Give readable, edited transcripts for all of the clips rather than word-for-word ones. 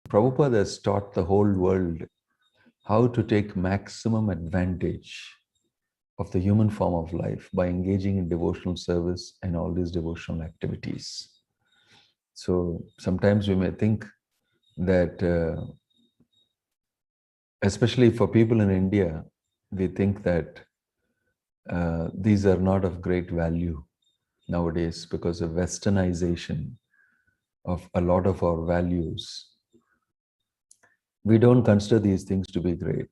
Prabhupada has taught the whole world how to take maximum advantage of the human form of life by engaging in devotional service and all these devotional activities. So sometimes we may think that, especially for people in India, we think that these are not of great value nowadays because of westernization of a lot of our values. We don't consider these things to be great.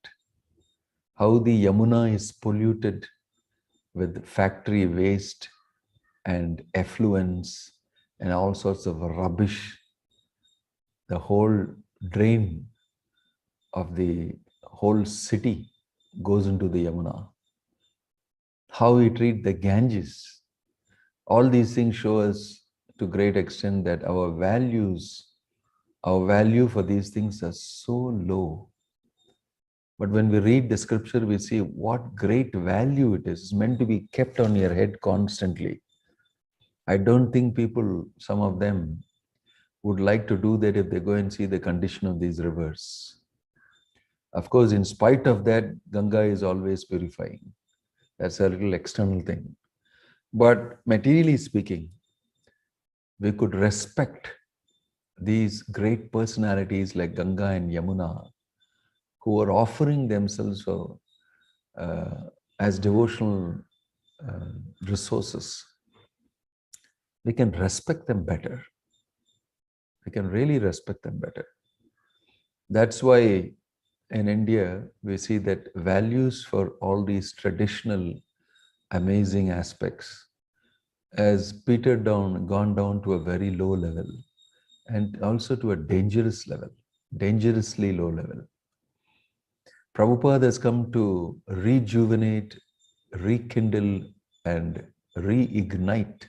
How the Yamuna is polluted with factory waste and effluents and all sorts of rubbish. The whole drain of the whole city goes into the Yamuna. How we treat the Ganges. All these things show us to great extent that our values, our value for these things are so low. But when we read the scripture, we see what great value it is. It's meant to be kept on your head constantly. I don't think people, some of them, would like to do that if they go and see the condition of these rivers. Of course, in spite of that, Ganga is always purifying. That's a little external thing. But materially speaking, we could respect these great personalities like Ganga and Yamuna, who are offering themselves as devotional resources. We can respect them better. We can really respect them better. That's why in India, we see that values for all these traditional, amazing aspects has petered down, gone down to a very low level, and also to a dangerous level, dangerously low level. Prabhupada has come to rejuvenate, rekindle, and reignite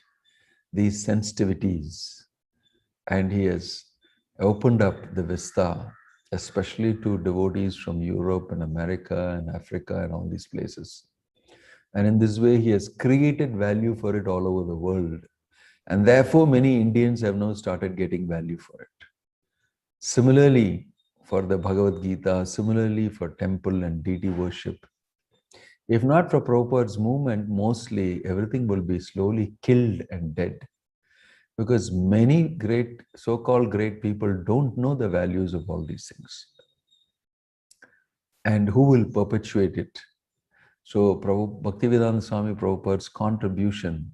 these sensitivities. And he has opened up the vista, especially to devotees from Europe and America and Africa and all these places. And in this way, he has created value for it all over the world. And therefore, many Indians have now started getting value for it. Similarly, for the Bhagavad Gita, similarly for temple and deity worship. If not for Prabhupada's movement, mostly everything will be slowly killed and dead. Because many great, so-called great people don't know the values of all these things. And who will perpetuate it? So Bhaktivedanta Swami Prabhupada's contribution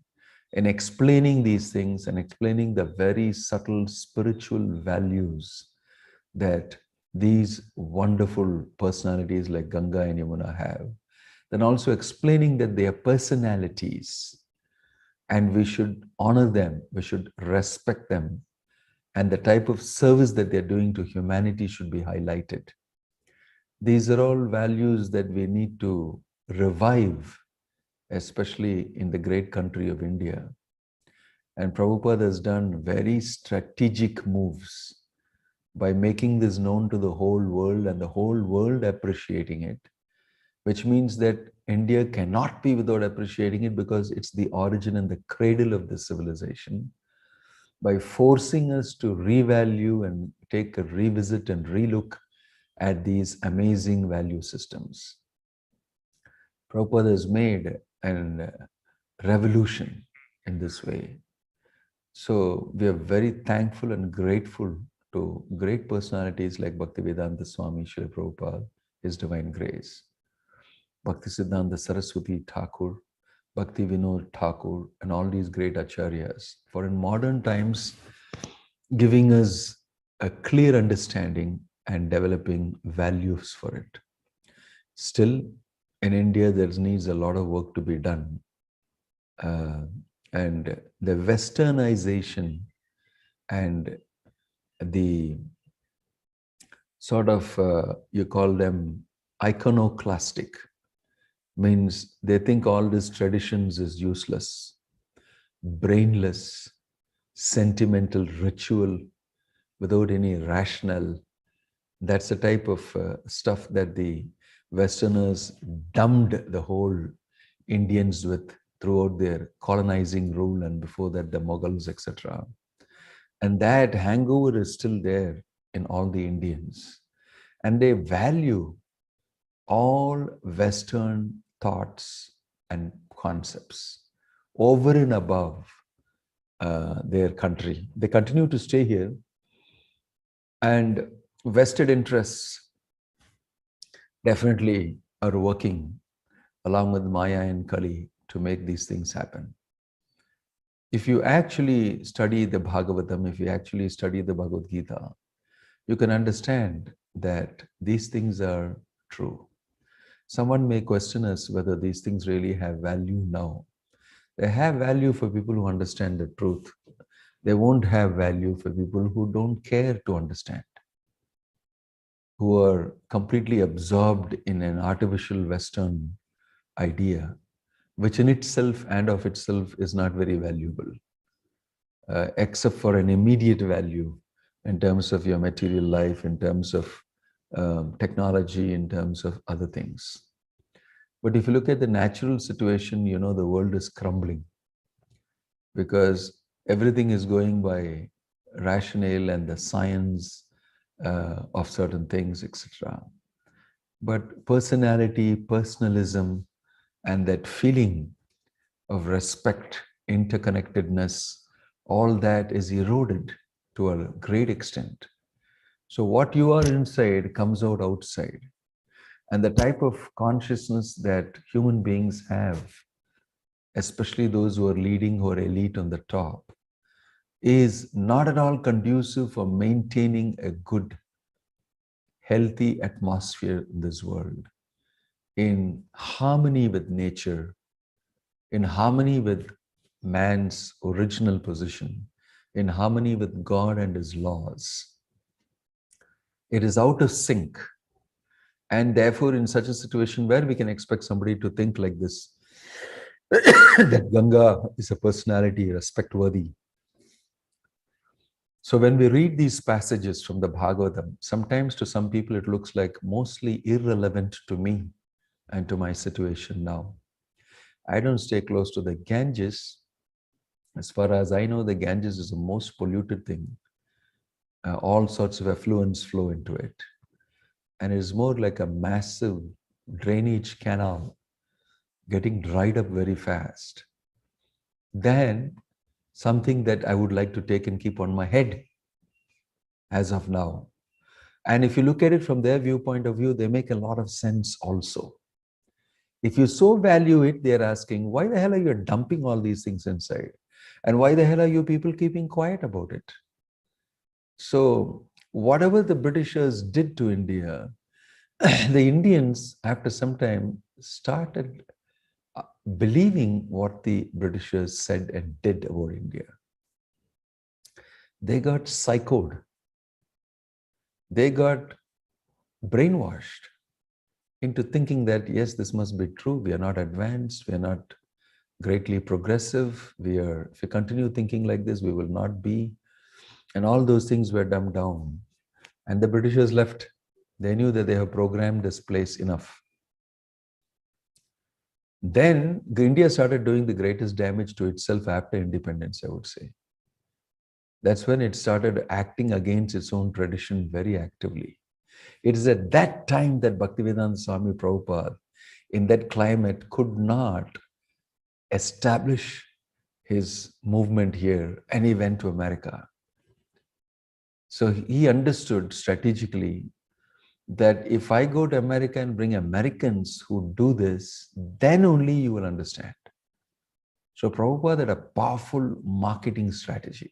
in explaining these things and explaining the very subtle spiritual values that these wonderful personalities like Ganga and Yamuna have, then also explaining that they are personalities and we should honor them, we should respect them, and the type of service that they're doing to humanity should be highlighted. These are all values that we need to revive, especially in the great country of India. And Prabhupada has done very strategic moves by making this known to the whole world and the whole world appreciating it, which means that India cannot be without appreciating it because it's the origin and the cradle of the civilization. By forcing us to revalue and take a revisit and relook at these amazing value systems. Prabhupada has made a revolution in this way. So we are very thankful and grateful to great personalities like Bhaktivedanta Swami Srila Prabhupada, His Divine Grace, Bhaktisiddhanta Saraswati Thakur, Bhakti Vinod Thakur, and all these great acharyas, for in modern times giving us a clear understanding and developing values for it. Still, in India, there needs a lot of work to be done. And the westernization and the sort of, you call them iconoclastic, means they think all these traditions is useless, brainless, sentimental ritual without any rationale. That's the type of stuff that the Westerners dumbed the whole Indians with throughout their colonizing rule, and before that the Mughals, etc. And that hangover is still there. in all the Indians, and they value all Western thoughts and concepts over and above their country. They continue to stay here, and vested interests definitely are working along with Maya and Kali to make these things happen. If you actually study the Bhagavatam, if you actually study the Bhagavad Gita, you can understand that these things are true. Someone may question us whether these things really have value now. They have value for people who understand the truth. They won't have value for people who don't care to understand, who are completely absorbed in an artificial Western idea, which in itself and of itself is not very valuable, except for an immediate value in terms of your material life, in terms of technology, in terms of other things. But if you look at the natural situation, you know, the world is crumbling because everything is going by rationale and the science of certain things, etc. But personality, personalism, and that feeling of respect, interconnectedness, all that is eroded to a great extent. So what you are inside comes out outside. And the type of consciousness that human beings have, especially those who are leading, who are elite on the top, is not at all conducive for maintaining a good, healthy atmosphere in this world, in harmony with nature, in harmony with man's original position, in harmony with God and his laws. It is out of sync. And therefore, in such a situation where we can expect somebody to think like this, that Ganga is a personality respect-worthy. So when we read these passages from the Bhagavatam, sometimes to some people it looks like mostly irrelevant to me and to my situation now. I don't stay close to the Ganges. As far as I know, the Ganges is the most polluted thing. All sorts of effluents flow into it. And it is more like a massive drainage canal getting dried up very fast than something that I would like to take and keep on my head as of now. And if you look at it from their viewpoint of view, they make a lot of sense also. If you so value it, they're asking, why the hell are you dumping all these things inside? And why the hell are you people keeping quiet about it? So whatever the Britishers did to India, the Indians, after some time, started believing what the Britishers said and did about India. They got psychoed. They got brainwashed into thinking that, yes, this must be true. We are not advanced. We are not greatly progressive. If we continue thinking like this, we will not be. And all those things were dumbed down. And the Britishers left. They knew that they have programmed this place enough. Then India started doing the greatest damage to itself after independence, I would say. That's when it started acting against its own tradition very actively. It is at that time that Bhaktivedanta Swami Prabhupada, in that climate, could not establish his movement here, and he went to America. So he understood strategically that if I go to America and bring Americans who do this, then only you will understand. So Prabhupada had a powerful marketing strategy.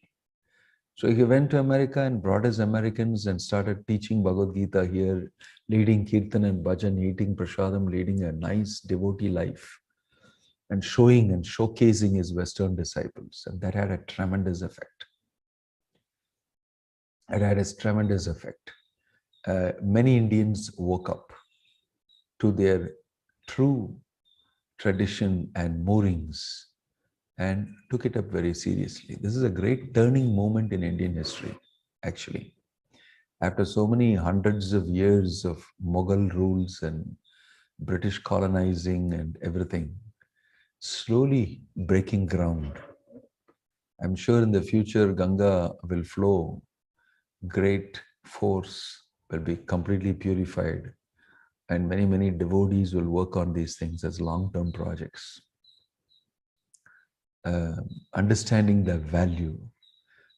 So he went to America and brought his Americans and started teaching Bhagavad Gita here, leading Kirtan and Bhajan, eating Prasadam, leading a nice devotee life, and showing and showcasing his Western disciples. And that had a tremendous effect. It had a tremendous effect. Many Indians woke up to their true tradition and moorings and took it up very seriously. This is a great turning moment in Indian history, actually. After so many hundreds of years of Mughal rules and British colonizing and everything, slowly breaking ground. I'm sure in the future, Ganga will flow great force will be completely purified, and many, many devotees will work on these things as long-term projects. Understanding the value,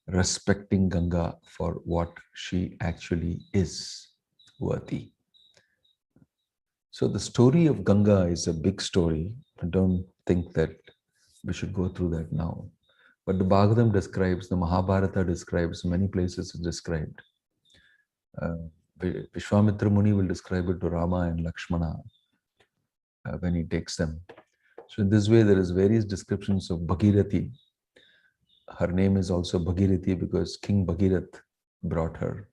respecting Ganga for what she actually is worthy. So the story of Ganga is a big story. I don't think that we should go through that now. But the Bhagavatam describes, the Mahabharata describes, many places it's described. Vishwamitra Muni will describe it to Rama and Lakshmana when he takes them. So in this way, there is various descriptions of Bhagirathi. Her name is also Bhagirathi because King Bhagirath brought her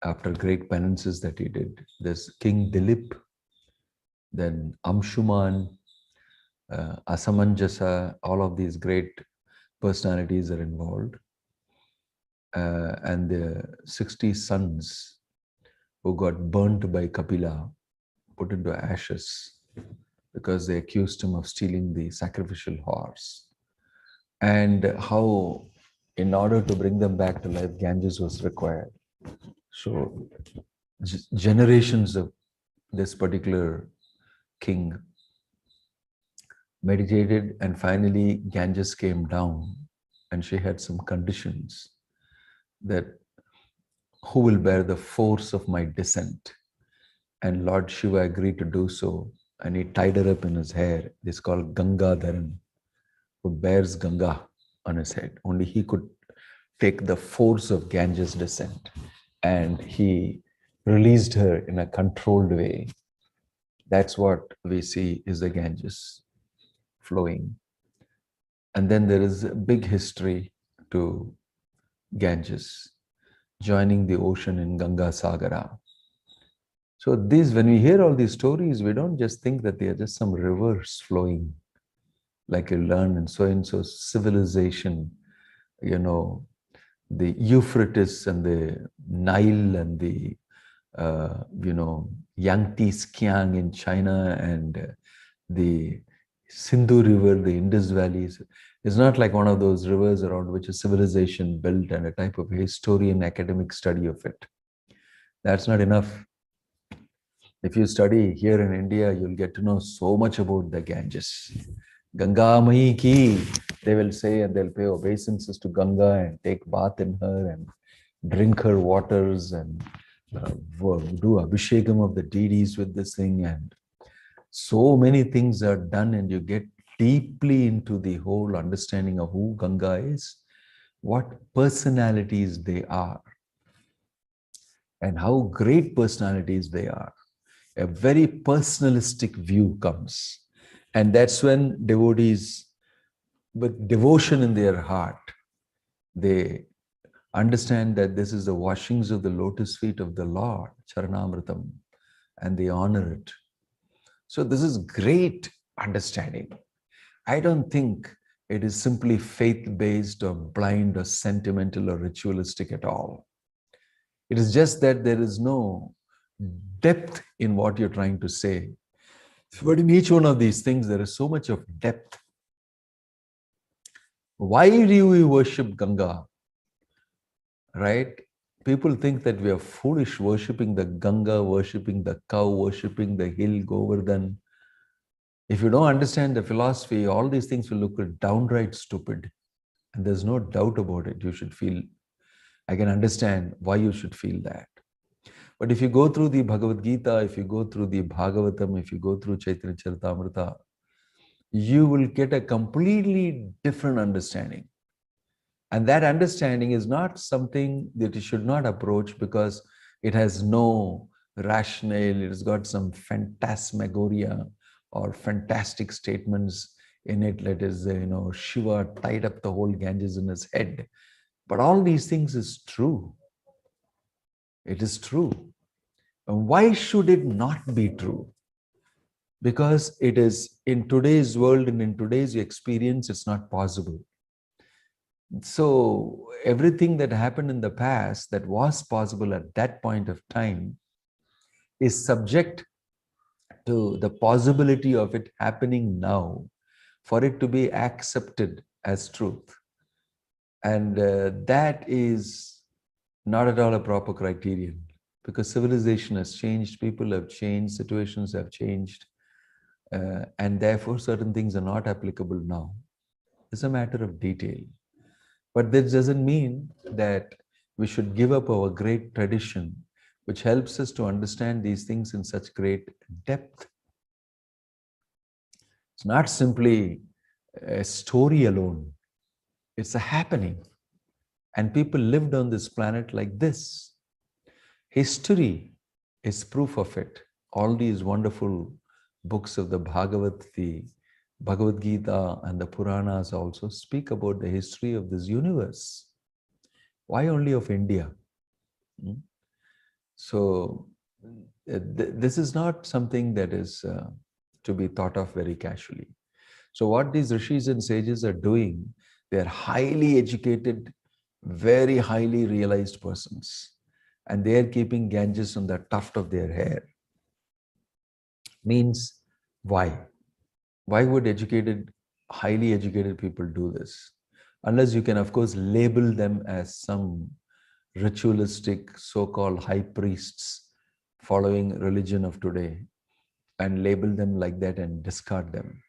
after great penances that he did. There's King Dilip, then Amshuman, Asamanjasa, all of these great personalities are involved. And the 60 sons who got burnt by Kapila, put into ashes because they accused him of stealing the sacrificial horse. And how, in order to bring them back to life, Ganges was required. So generations of this particular king meditated, and finally Ganges came down, and she had some conditions that who will bear the force of my descent? And Lord Shiva agreed to do so, and he tied her up in his hair. This is called Gangadharan, who bears Ganga on his head. Only he could take the force of Ganges' descent, and he released her in a controlled way. That's what we see is the Ganges flowing. And then there is a big history to Ganges joining the ocean in Ganga Sagara. So these, when we hear all these stories, we don't just think that they are just some rivers flowing, like you learn in so-and-so civilization, you know, the Euphrates and the Nile and the, you know, Yangtze Kiang in China and the Sindhu River, the Indus valleys. It's not like one of those rivers around which a civilization built and a type of historian academic study of it. That's not enough. If you study here in India, you'll get to know so much about the Ganges. Ganga Mahi ki, they will say, and they'll pay obeisances to Ganga and take bath in her and drink her waters and do abhishekam of the deities with this thing. And so many things are done, and you get deeply into the whole understanding of who Ganga is, what personalities they are, and how great personalities they are. A very personalistic view comes. And that's when devotees, with devotion in their heart, they understand that this is the washings of the lotus feet of the Lord, Charanamritam, and they honor it. So this is great understanding. I don't think it is simply faith-based or blind or sentimental or ritualistic at all. It is just that there is no depth in what you're trying to say. But in each one of these things, there is so much of depth. Why do we worship Ganga? Right? People think that we are foolish worshipping the Ganga, worshipping the cow, worshipping the hill, Govardhan. If you don't understand the philosophy, all these things will look downright stupid. And there's no doubt about it. You should feel, I can understand why you should feel that. But if you go through the Bhagavad Gita, if you go through the Bhagavatam, if you go through Chaitanya Charitamrita, you will get a completely different understanding. And that understanding is not something that you should not approach because it has no rationale, it has got some phantasmagoria or fantastic statements in it. That is, you know, Shiva tied up the whole Ganges in his head. But all these things is true. It is true. And why should it not be true? Because it is in today's world and in today's experience, it's not possible. So everything that happened in the past that was possible at that point of time is subject to the possibility of it happening now for it to be accepted as truth. And that is Not at all a proper criterion, because civilization has changed, people have changed, situations have changed, and therefore certain things are not applicable now. It's a matter of detail. But this doesn't mean that we should give up our great tradition, which helps us to understand these things in such great depth. It's not simply a story alone, it's a happening. And people lived on this planet like this. History is proof of it. All these wonderful books of the Bhagavad Gita and the Puranas also speak about the history of this universe. Why only of India? So this is not something that is to be thought of very casually. So what these rishis and sages are doing, they are highly educated, very highly realized persons. And they are keeping Ganges on the tuft of their hair. Means why? Why would highly educated people do this? Unless you can, of course, label them as some ritualistic so-called high priests following religion of today and label them like that and discard them.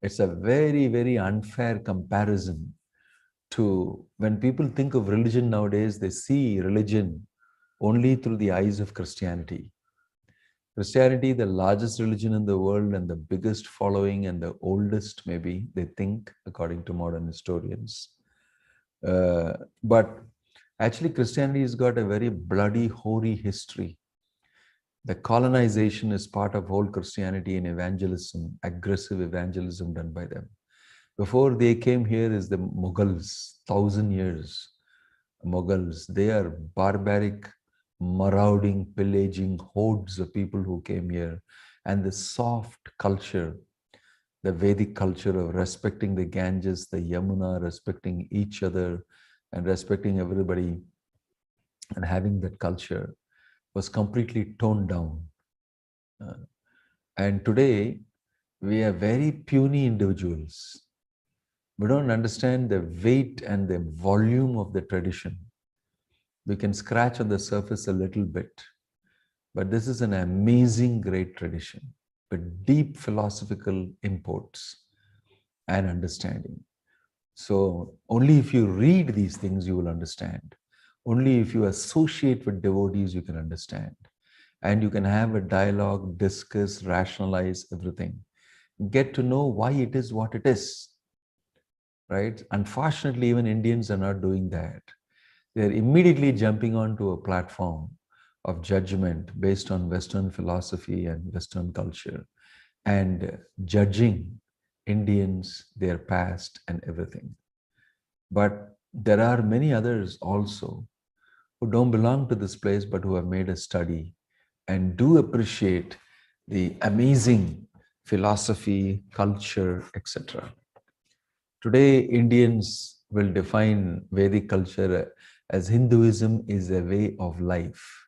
It's a very, very unfair comparison to when people think of religion nowadays, they see religion only through the eyes of Christianity. Christianity, the largest religion in the world and the biggest following and the oldest, maybe, they think, according to modern historians. But actually, Christianity has got a very bloody, hoary history. The colonization is part of whole Christianity and evangelism, aggressive evangelism done by them. Before they came here is the Mughals, 1,000 years. Mughals, they are barbaric, marauding, pillaging hordes of people who came here. And the soft culture, the Vedic culture of respecting the Ganges, the Yamuna, respecting each other and respecting everybody and having that culture was completely toned down. And today, we are very puny individuals. We don't understand the weight and the volume of the tradition. We can scratch on the surface a little bit, but this is an amazing, great tradition with deep philosophical imports and understanding. So only if you read these things, you will understand. Only if you associate with devotees, you can understand. And you can have a dialogue, discuss, rationalize everything. Get to know why it is what it is. Right? Unfortunately, even Indians are not doing that. They're immediately jumping onto a platform of judgment based on Western philosophy and Western culture and judging Indians, their past and everything. But there are many others also who don't belong to this place, but who have made a study and do appreciate the amazing philosophy, culture, etc. Today, Indians will define Vedic culture as Hinduism is a way of life.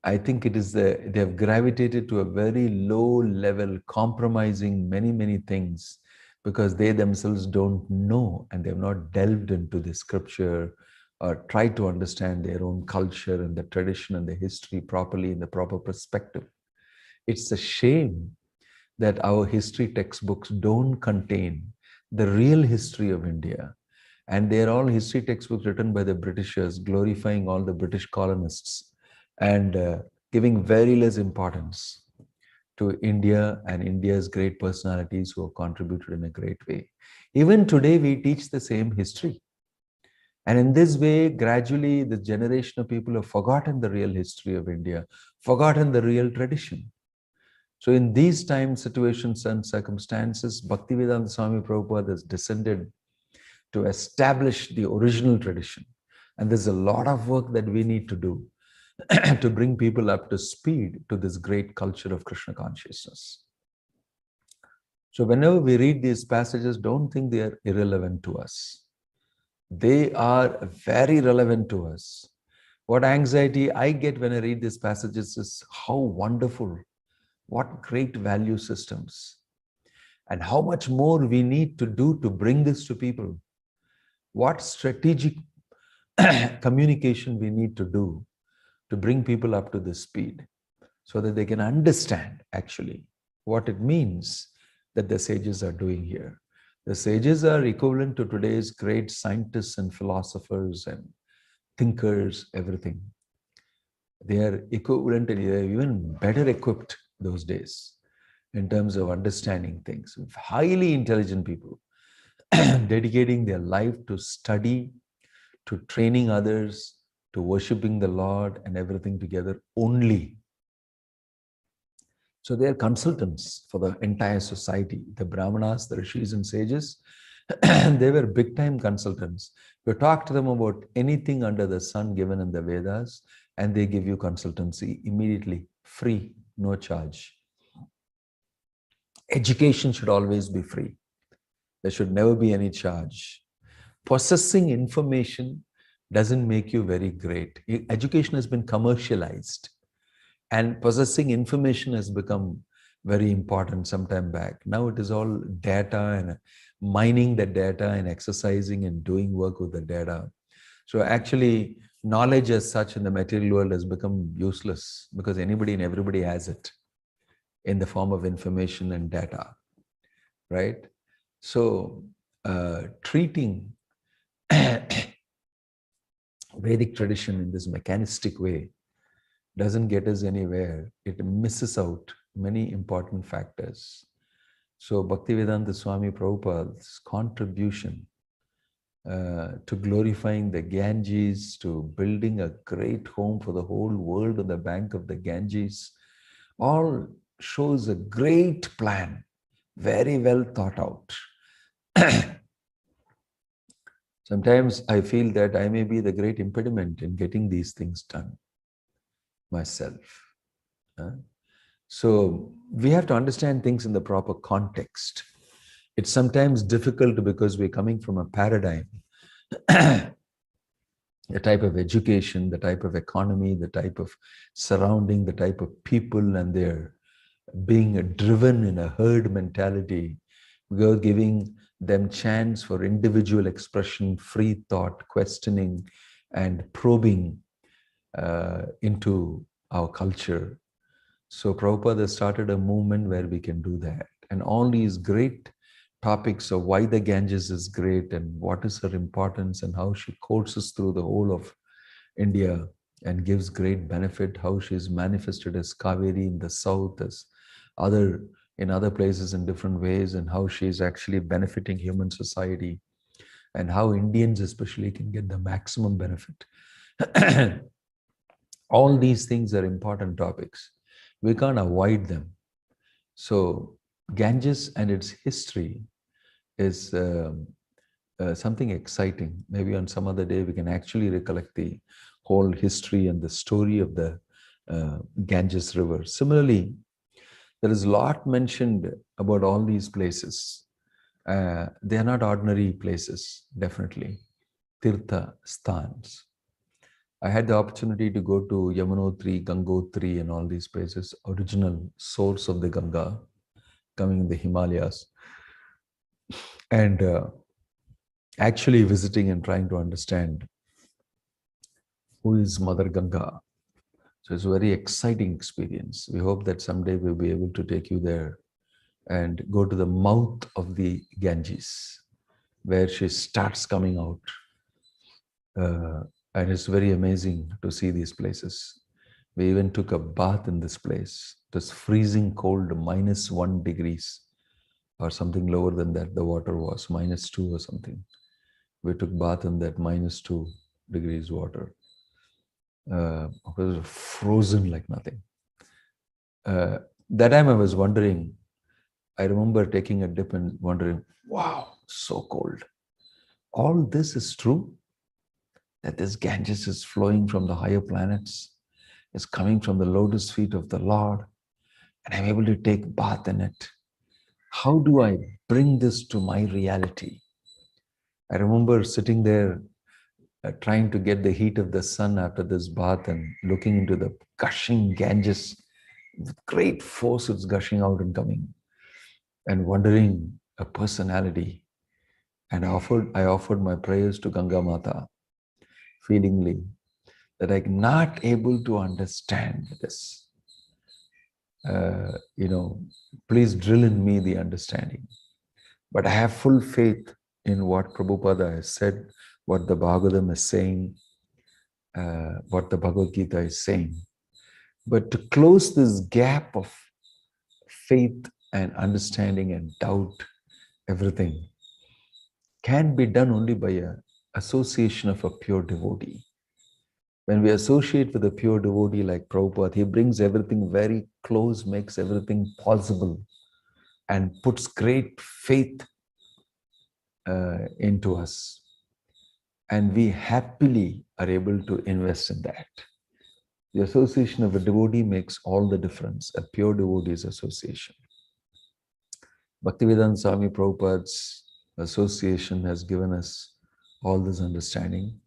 I think it is they have gravitated to a very low level, compromising many, many things because they themselves don't know and they have not delved into the scripture or tried to understand their own culture and the tradition and the history properly in the proper perspective. It's a shame that our history textbooks don't contain the real history of India. And they're all history textbooks written by the Britishers, glorifying all the British colonists and giving very less importance to India and India's great personalities who have contributed in a great way. Even today, we teach the same history. And in this way, gradually, the generation of people have forgotten the real history of India, forgotten the real tradition. So in these time, situations and circumstances, Bhaktivedanta Swami Prabhupada has descended to establish the original tradition. And there's a lot of work that we need to do to bring people up to speed to this great culture of Krishna consciousness. So whenever we read these passages, don't think they are irrelevant to us. They are very relevant to us. What anxiety I get when I read these passages is how wonderful, what great value systems, and how much more we need to do to bring this to people. What strategic communication we need to do to bring people up to the speed so that they can understand actually what it means that the sages are doing here. The sages are equivalent to today's great scientists and philosophers and thinkers, everything. They are equivalent and they're even better equipped those days in terms of understanding things. Highly intelligent people dedicating their life to study, to training others, to worshiping the Lord and everything together only. So they are consultants for the entire society. The Brahmanas, the Rishis and sages, they were big time consultants. You talk to them about anything under the sun given in the Vedas, and they give you consultancy immediately, free, no charge. Education should always be free. There should never be any charge. Possessing information doesn't make you very great. Education has been commercialized, and possessing information has become very important some time back. Now it is all data and mining the data and exercising and doing work with the data. So actually, knowledge as such in the material world has become useless because anybody and everybody has it in the form of information and data, right? So treating Vedic tradition in this mechanistic way doesn't get us anywhere. It misses out many important factors. So Bhaktivedanta Swami Prabhupada's contribution to glorifying the Ganges, to building a great home for the whole world on the bank of the Ganges, all shows a great plan, very well thought out. Sometimes I feel that I may be the great impediment in getting these things done myself. So we have to understand things in the proper context. It's sometimes difficult because we're coming from a paradigm, the type of education, the type of economy, the type of surrounding, the type of people, and they're being driven in a herd mentality. We're giving them chance for individual expression, free thought, questioning, and probing into our culture. So Prabhupada started a movement where we can do that. And all these great topics of why the Ganges is great and what is her importance and how she courses through the whole of India and gives great benefit, how she is manifested as Kaveri in the south, as in other places in different ways, and how she is actually benefiting human society, and how Indians especially can get the maximum benefit. All these things are important topics. We can't avoid them. So Ganges and its history is something exciting. Maybe on some other day we can actually recollect the whole history and the story of the Ganges River. Similarly, there is a lot mentioned about all these places. They are not ordinary places, definitely. Tirtha Sthans. I had the opportunity to go to Yamunotri, Gangotri and all these places, original source of the Ganga, coming in the Himalayas. And actually visiting and trying to understand who is Mother Ganga. So it's a very exciting experience. We hope that someday we'll be able to take you there and go to the mouth of the Ganges, where she starts coming out. And it's very amazing to see these places. We even took a bath in this place. It was freezing cold, -1 degrees or something lower than that. The water was -2 or something. We took bath in that -2 degrees water. It was frozen like nothing. That time I was wondering, I remember taking a dip and wondering, wow, so cold. All this is true? That this Ganges is flowing from the higher planets, is coming from the lotus feet of the Lord, and I'm able to take bath in it. How do I bring this to my reality? I remember sitting there trying to get the heat of the sun after this bath and looking into the gushing Ganges. With great force it's gushing out and coming, and wondering a personality. And I offered my prayers to Ganga Mata. feelingly that I'm not able to understand this. Please drill in me the understanding. But I have full faith in what Prabhupada has said, what the Bhagavatam is saying, what the Bhagavad Gita is saying. But to close this gap of faith and understanding and doubt, everything can be done only by an association of a pure devotee. When we associate with a pure devotee like Prabhupada, he brings everything very close, makes everything possible, and puts great faith into us. And we happily are able to invest in that. The association of a devotee makes all the difference, a pure devotee's association. Bhaktivedanta Swami Prabhupada's association has given us all this understanding.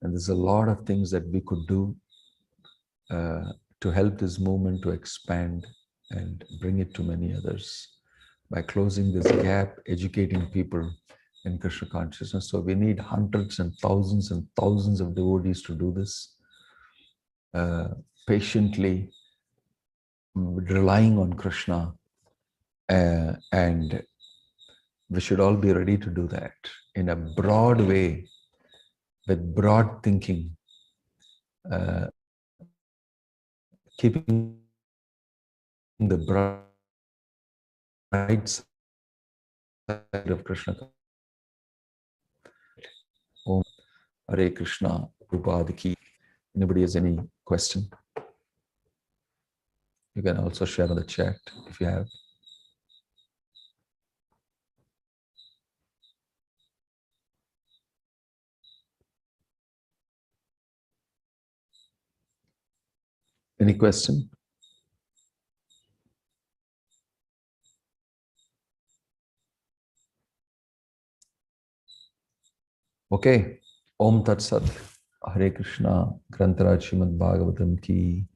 And there's a lot of things that we could do to help this movement to expand and bring it to many others by closing this gap, educating people in Krishna consciousness. So we need hundreds and thousands of devotees to do this, patiently relying on Krishna, and we should all be ready to do that in a broad way, with broad thinking, keeping the bright side of Krishna. Om Hare Krishna, Prabhupada Ki. Anybody has any question? You can also share on the chat if you have. Any question? Okay. Om Tat Sat. Hare Krishna. Grantaraj Srimad Bhagavatam Ki.